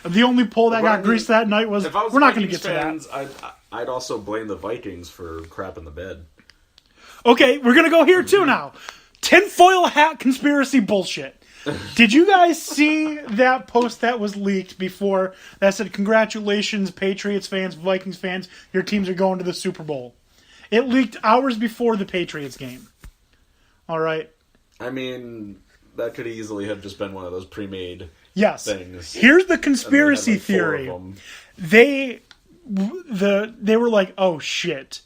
The only poll that got greased that night was, we're not going to get to that. I'd also blame the Vikings for crap in the bed. Okay, we're going to go here too now. Tinfoil hat conspiracy bullshit. Did you guys see that post that was leaked before that said, congratulations, Patriots fans, Vikings fans, your teams are going to the Super Bowl? It leaked hours before the Patriots game. All right. I mean, that could easily have just been one of those pre-made things. Here's the conspiracy theory. They were like, oh shit,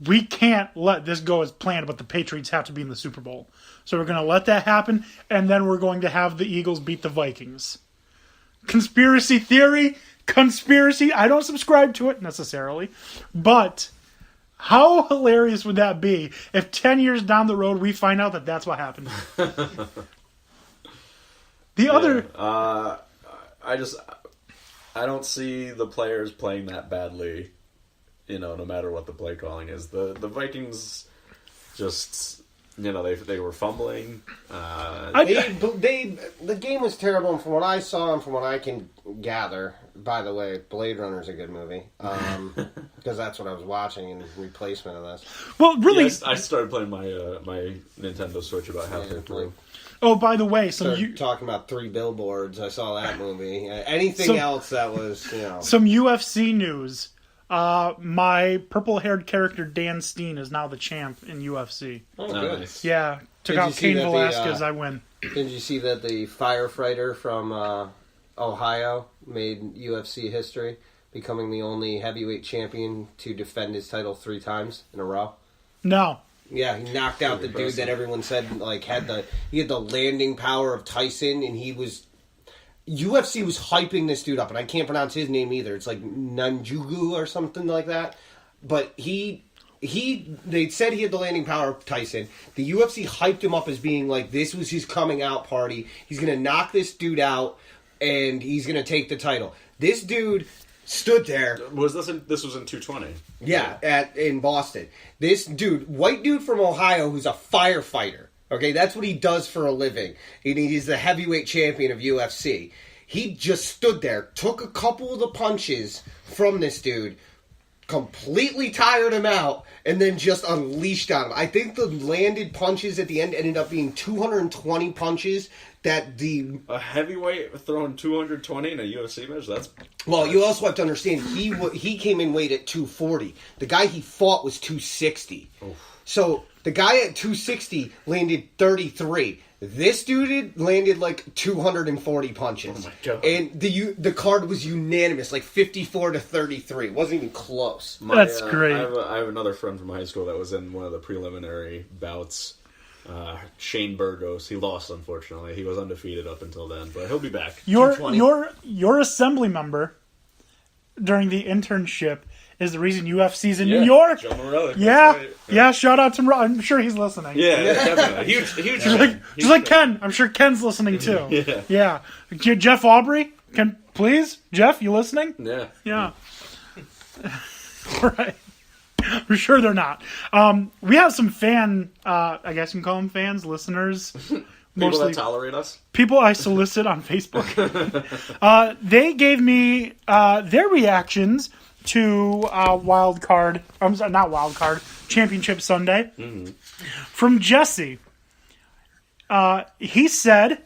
we can't let this go as planned, but the Patriots have to be in the Super Bowl. So we're going to let that happen, and then we're going to have the Eagles beat the Vikings. Conspiracy theory, conspiracy. I don't subscribe to it necessarily, but how hilarious would that be if 10 years down the road we find out that that's what happened? I don't see the players playing that badly, no matter what the play calling is. The Vikings just, they were fumbling. The game was terrible, and from what I saw and from what I can gather, by the way, Blade Runner's a good movie, because that's what I was watching in replacement of this. Well, really, I started playing my my Nintendo Switch about halfway through. Oh, by the way, talking about 3 Billboards. I saw that movie. Anything else that was, some UFC news. My purple-haired character Dan Steen is now the champ in UFC. Oh, good. Nice. Yeah, took out Cain Velasquez. I win. Did you see that the firefighter from Ohio made UFC history, becoming the only heavyweight champion to defend his title 3 times in a row? No. Yeah, he knocked out the dude that everyone said had the landing power of Tyson, and UFC was hyping this dude up, and I can't pronounce his name either. It's like Nanjugu or something like that. But they said he had the landing power of Tyson. The UFC hyped him up as being like, this was his coming out party. He's going to knock this dude out, and he's going to take the title. This dude stood there. This was in 220? Yeah, in Boston. This dude, white dude from Ohio who's a firefighter. Okay, that's what he does for a living. And he's the heavyweight champion of UFC. He just stood there, took a couple of the punches from this dude, completely tired him out, and then just unleashed on him. I think the landed punches at the end ended up being 220 punches. A heavyweight throwing 220 in a UFC match? Well, you also have to understand, he came in weight at 240. The guy he fought was 260. Oof. So the guy at 260 landed 33. This dude landed like 240 punches. Oh my God. And the card was unanimous, like 54-33. It wasn't even close. That's great. I have another friend from high school that was in one of the preliminary bouts. Shane Burgos. He lost, unfortunately. He was undefeated up until then, but he'll be back. Your assembly member during the internship is the reason UFC's in New York. Joe Morelli. Yeah, right. Yeah. Shout out to I'm sure he's listening. Yeah, definitely. Huge. Just like Ken. I'm sure Ken's listening too. Yeah. Jeff Aubrey. Please, Jeff, you listening? Yeah. Right. I'm sure they're not. We have some I guess you can call them fans, listeners. People that tolerate us? People I solicit on Facebook. They gave me their reactions to Championship Sunday. Mm-hmm. From Jesse. He said,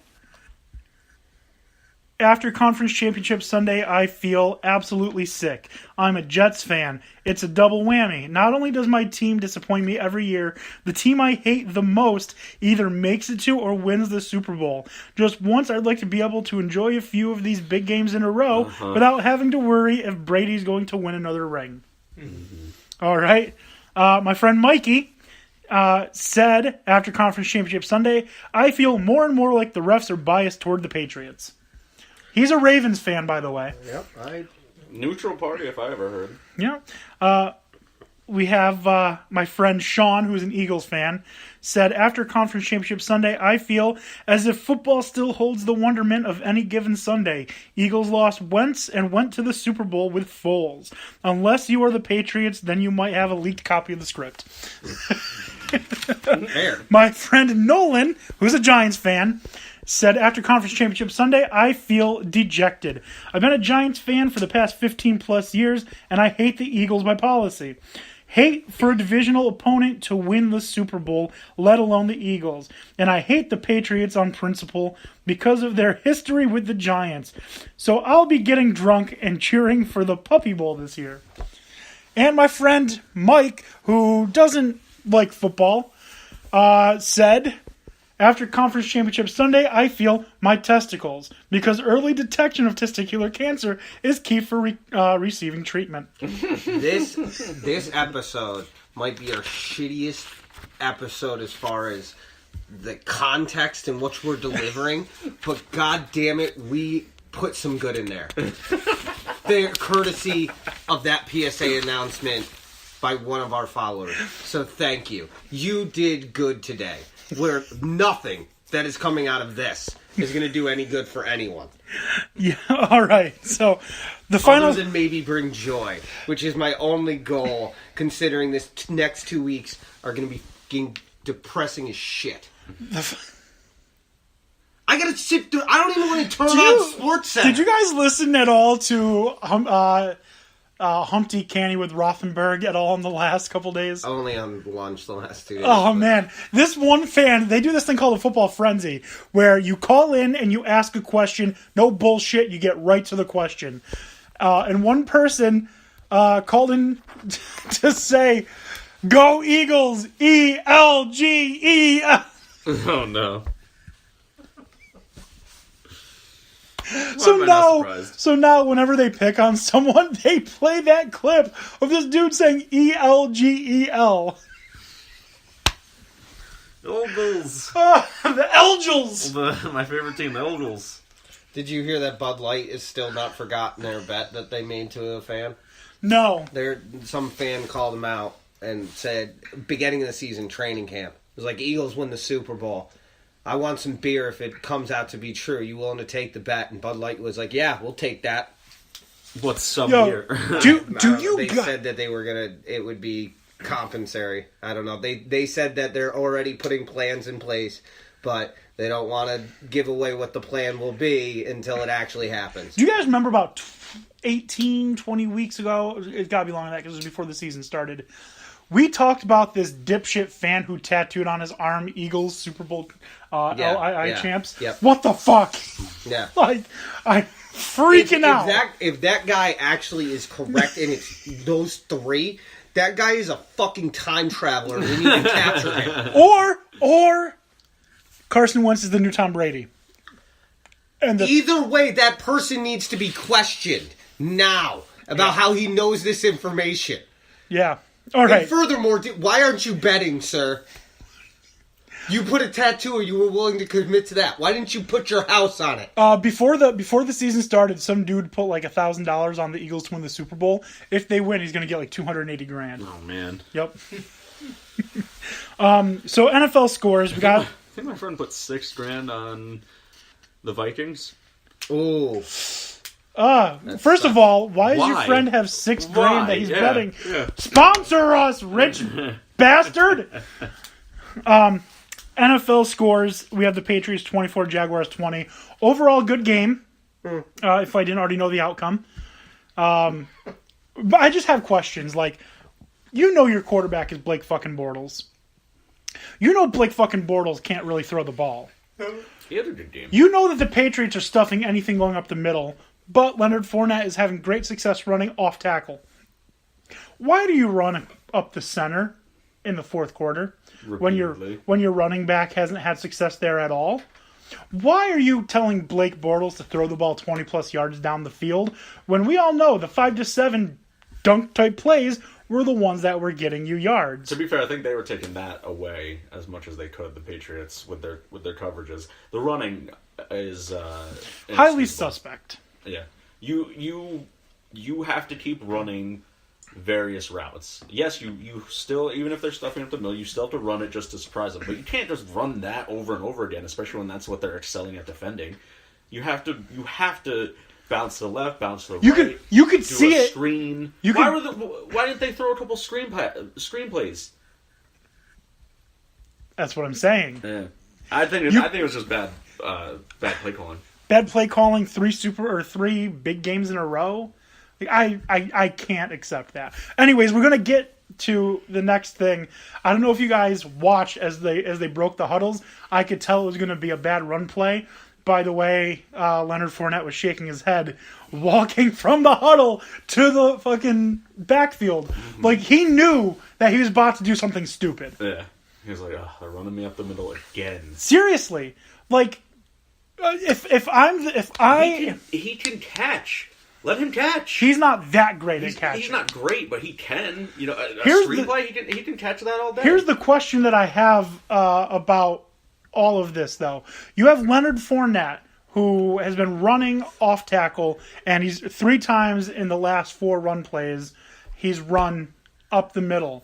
after Conference Championship Sunday, I feel absolutely sick. I'm a Jets fan. It's a double whammy. Not only does my team disappoint me every year, the team I hate the most either makes it to or wins the Super Bowl. Just once, I'd like to be able to enjoy a few of these big games in a row without having to worry if Brady's going to win another ring. Mm-hmm. All right. My friend Mikey said, after Conference Championship Sunday, I feel more and more like the refs are biased toward the Patriots. He's a Ravens fan, by the way. Yep. Neutral party, if I ever heard. Yeah. We have my friend Sean, who's an Eagles fan, said, after Conference Championship Sunday, I feel as if football still holds the wonderment of any given Sunday. Eagles lost Wentz and went to the Super Bowl with Foles. Unless you are the Patriots, then you might have a leaked copy of the script. My friend Nolan, who's a Giants fan, said, after Conference Championship Sunday, I feel dejected. I've been a Giants fan for the past 15 plus years, and I hate the Eagles by policy. Hate for a divisional opponent to win the Super Bowl, let alone the Eagles. And I hate the Patriots on principle because of their history with the Giants. So I'll be getting drunk and cheering for the Puppy Bowl this year. And my friend Mike, who doesn't like football, said, after Conference Championship Sunday, I feel my testicles, because early detection of testicular cancer is key for receiving treatment. This episode might be our shittiest episode as far as the context in which we're delivering, but god damn it, we put some good in there. They're courtesy of that PSA announcement by one of our followers. So thank you. You did good today. Where nothing that is coming out of this is going to do any good for anyone. Yeah, all right. So the final... Other than maybe bring joy, which is my only goal, considering this next 2 weeks are going to be fucking depressing as shit. I got to sit through... I don't even want to turn on Sports Center. Did you guys listen at all to Humpty Canny with Rothenberg at all in the last couple days? Only on lunch the last 2 days. Oh, man. This one fan, they do this thing called a football frenzy, where you call in and you ask a question, no bullshit, you get right to the question. And one person called in to say, "Go Eagles, E-L-G-E-L." Oh, no. So now, whenever they pick on someone, they play that clip of this dude saying E-L-G-E-L. Eagles. The Elgels. My favorite team, the Eagles. Did you hear that Bud Light is still not forgotten their bet that they made to a fan? No. Some fan called them out and said, beginning of the season, training camp, it was like, Eagles win the Super Bowl. I want some beer if it comes out to be true. You willing to take the bet? And Bud Light was like, yeah, we'll take that. What's some beer? They said that they were it would be compensatory. I don't know. They said that they're already putting plans in place, but they don't want to give away what the plan will be until it actually happens. Do you guys remember about 18, 20 weeks ago? It's got to be longer than that because it was before the season started. We talked about this dipshit fan who tattooed on his arm Eagles Super Bowl champs. Yep. What the fuck? Yeah. Like, I'm freaking out. If that guy actually is correct and it's those three, that guy is a fucking time traveler. We need to capture him. Or Carson Wentz is the new Tom Brady. And either way, that person needs to be questioned now about how he knows this information. Yeah. All right. And furthermore, why aren't you betting, sir? You put a tattoo, and you were willing to commit to that. Why didn't you put your house on it? Before the season started, some dude put like $1,000 on the Eagles to win the Super Bowl. If they win, he's going to get like $280,000. Oh man. Yep. So NFL scores. We got. I think my friend put $6,000 on the Vikings. Oh. First of all, why does your friend have $6,000 that he's betting? Yeah. Sponsor us, rich bastard! NFL scores. We have the Patriots 24, Jaguars 20. Overall, good game. If I didn't already know the outcome. But I just have questions. Like, you know your quarterback is Blake fucking Bortles. You know Blake fucking Bortles can't really throw the ball. He had a good game. You know that the Patriots are stuffing anything going up the middle. But Leonard Fournette is having great success running off tackle. Why do you run up the center in the fourth quarter when your running back hasn't had success there at all? Why are you telling Blake Bortles to throw the ball 20 plus yards down the field when we all know the 5 to 7 dunk type plays were the ones that were getting you yards? To be fair, I think they were taking that away as much as they could. The Patriots with their coverages, the running is highly suspect. Yeah, you have to keep running various routes. Yes, you still, even if they're stuffing up the middle, you still have to run it just to surprise them. But you can't just run that over and over again, especially when that's what they're excelling at defending. You have to bounce to the left, bounce to the right. You could see it. Screen. Why didn't they throw a couple screenplays? That's what I'm saying. Yeah, I think it was just bad bad play calling. Bad play calling, 3 big games in a row. Like, I can't accept that. Anyways, we're gonna get to the next thing. I don't know if you guys watched as they broke the huddles. I could tell it was gonna be a bad run play. By the way, Leonard Fournette was shaking his head, walking from the huddle to the fucking backfield. Mm-hmm. Like, he knew that he was about to do something stupid. Yeah. He was like, they're running me up the middle again. Seriously. Like, He can catch. Let him catch. He's not that great at catching. He's not great, but he can. You know, a screenplay, he can catch that all day. Here's the question that I have about all of this, though. You have Leonard Fournette, who has been running off tackle, and he's 3 times in the last 4 run plays, he's run up the middle.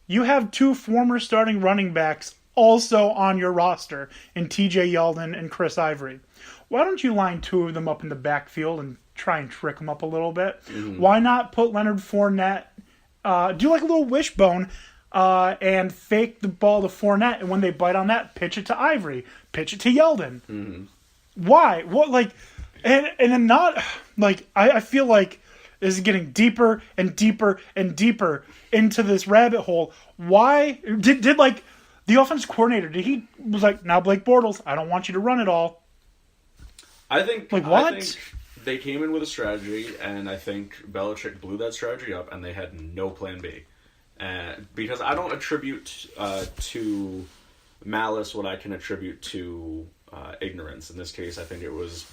You have 2 former starting running backs also on your roster in TJ Yeldon and Chris Ivory. Why don't you line 2 of them up in the backfield and try and trick them up a little bit? Mm-hmm. Why not put Leonard Fournette, do like a little wishbone, and fake the ball to Fournette, and when they bite on that, pitch it to Ivory, pitch it to Yeldon. Mm-hmm. Why? What? Like, and then not like I feel like this is getting deeper and deeper and deeper into this rabbit hole. Why did like the offensive coordinator? He was like, now Blake Bortles, I don't want you to run it all. I think like what? I think they came in with a strategy, and I think Belichick blew that strategy up, and they had no plan B. Because I don't attribute to malice what I can attribute to ignorance. In this case, I think it was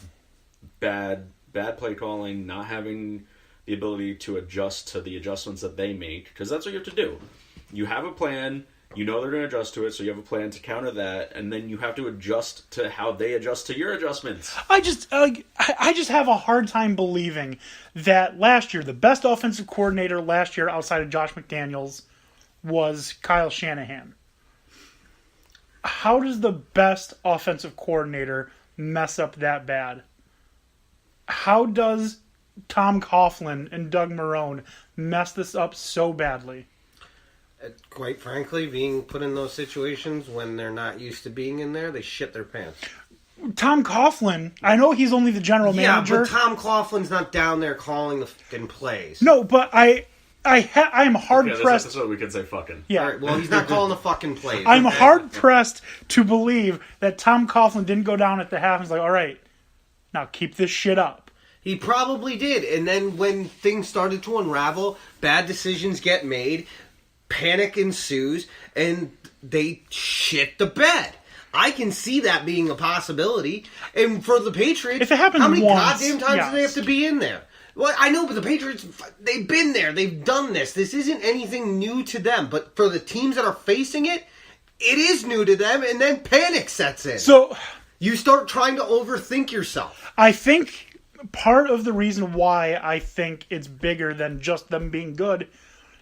bad play calling, not having the ability to adjust to the adjustments that they make, because that's what you have to do. You have a plan, you know they're going to adjust to it, so you have a plan to counter that, and then you have to adjust to how they adjust to your adjustments. I just have a hard time believing that last year, the best offensive coordinator last year outside of Josh McDaniels was Kyle Shanahan. How does the best offensive coordinator mess up that bad? How does Tom Coughlin and Doug Marrone mess this up so badly? Quite frankly, being put in those situations when they're not used to being in there, they shit their pants. Tom Coughlin, I know he's only the general manager. Yeah, but Tom Coughlin's not down there calling the fucking plays. No, but I am hard pressed. That's what we can say. Fucking. Yeah. Right, well, he's not calling the fucking plays. I'm hard pressed to believe that Tom Coughlin didn't go down at the half and was like, all right, now keep this shit up. He probably did. And then when things started to unravel, bad decisions get made, panic ensues, and they shit the bed. I can see that being a possibility. And for the Patriots, if it happens how many once, goddamn times do they have to be in there? Well, I know, but the Patriots, they've been there. They've done this. This isn't anything new to them. But for the teams that are facing it, it is new to them, and then panic sets in. So you start trying to overthink yourself. I think part of the reason why I think it's bigger than just them being good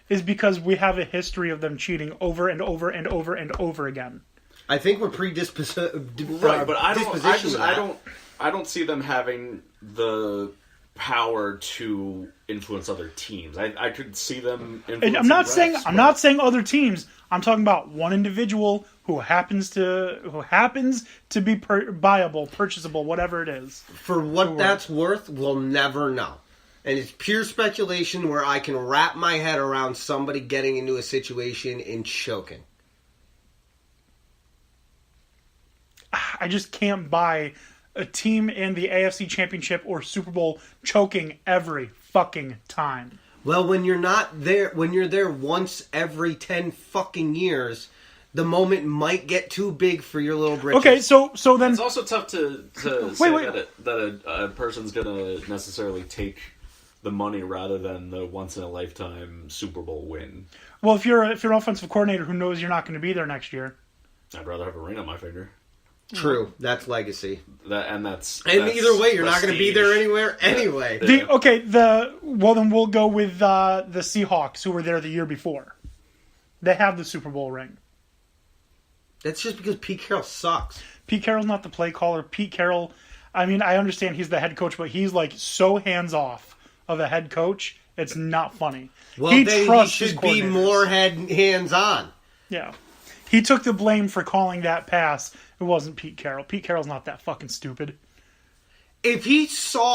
is because we have a history of them cheating over and over and over and over again. I think we're predisposed. Right, but I don't see them having the power to influence other teams. I could see them influencing I'm not saying other teams. I'm talking about one individual who happens to be buyable, purchasable, whatever it is. For what that's worth, we'll never know. And it's pure speculation where I can wrap my head around somebody getting into a situation and choking. I just can't buy a team in the AFC Championship or Super Bowl choking every fucking time. Well, when you're not there, when you're there once every 10 fucking years, the moment might get too big for your little britches. Okay, so then... It's also tough to say that a person's going to necessarily take the money rather than the once-in-a-lifetime Super Bowl win. Well, if you're an offensive coordinator who knows you're not going to be there next year... I'd rather have a ring on my finger. True, that's legacy. And that's either way, you're not going to be there anywhere anyway. Then we'll go with the Seahawks, who were there the year before. They have the Super Bowl ring. That's just because Pete Carroll sucks. Pete Carroll's not the play caller. Pete Carroll, I mean, I understand he's the head coach, but he's like so hands off of a head coach, it's not funny. Well, he should be more hands on. Yeah. He took the blame for calling that pass. It wasn't Pete Carroll. Pete Carroll's not that fucking stupid. If he saw